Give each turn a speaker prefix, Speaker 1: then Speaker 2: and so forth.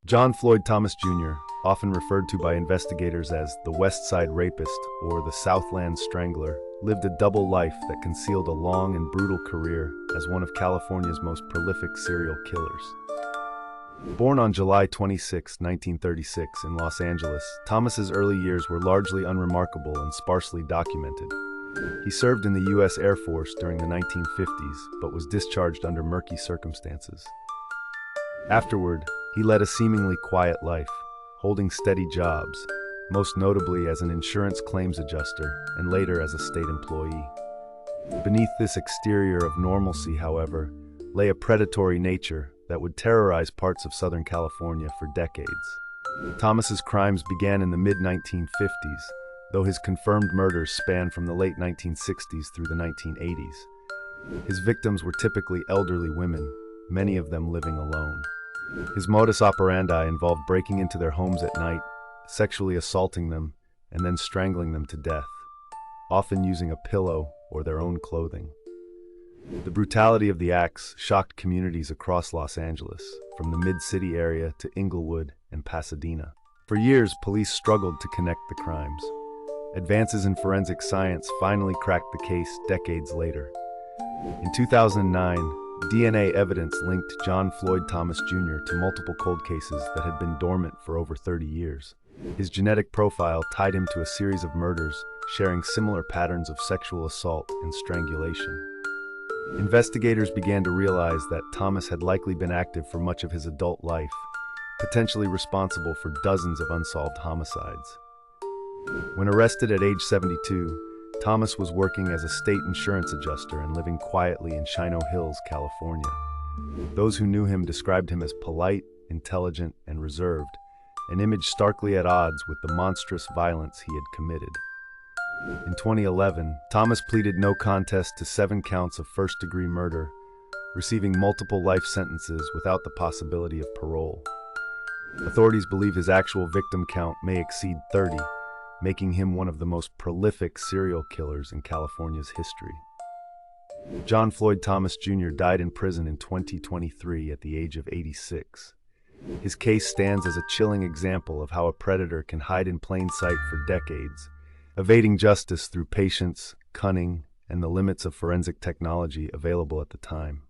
Speaker 1: John Floyd Thomas Jr., often referred to by investigators as the Westside Rapist or the Southland Strangler, lived a double life that concealed a long and brutal career as one of California's most prolific serial killers. Born on July 26, 1936, in Los Angeles, Thomas's early years were largely unremarkable and sparsely documented. He served in the U.S. Air Force during the 1950s, but was discharged under murky circumstances. Afterward, he led a seemingly quiet life, holding steady jobs, most notably as an insurance claims adjuster and later as a state employee. Beneath this exterior of normalcy, however, lay a predatory nature that would terrorize parts of Southern California for decades. Thomas's crimes began in the mid-1950s, though his confirmed murders spanned from the late 1960s through the 1980s. His victims were typically elderly women, many of them living alone. His modus operandi involved breaking into their homes at night, sexually assaulting them, and then strangling them to death, often using a pillow or their own clothing. The brutality of the acts shocked communities across Los Angeles, from the mid-city area to Inglewood and Pasadena. For years, police struggled to connect the crimes. Advances in forensic science finally cracked the case decades later. In 2009, DNA evidence linked John Floyd Thomas Jr. to multiple cold cases that had been dormant for over 30 years. His genetic profile tied him to a series of murders, sharing similar patterns of sexual assault and strangulation. Investigators began to realize that Thomas had likely been active for much of his adult life, potentially responsible for dozens of unsolved homicides. When arrested at age 72, Thomas was working as a state insurance adjuster and living quietly in Chino Hills, California. Those who knew him described him as polite, intelligent, and reserved, an image starkly at odds with the monstrous violence he had committed. In 2011, Thomas pleaded no contest to 7 counts of first-degree murder, receiving multiple life sentences without the possibility of parole. Authorities believe his actual victim count may exceed 30, making him one of the most prolific serial killers in California's history. John Floyd Thomas Jr. died in prison in 2023 at the age of 86. His case stands as a chilling example of how a predator can hide in plain sight for decades, evading justice through patience, cunning, and the limits of forensic technology available at the time.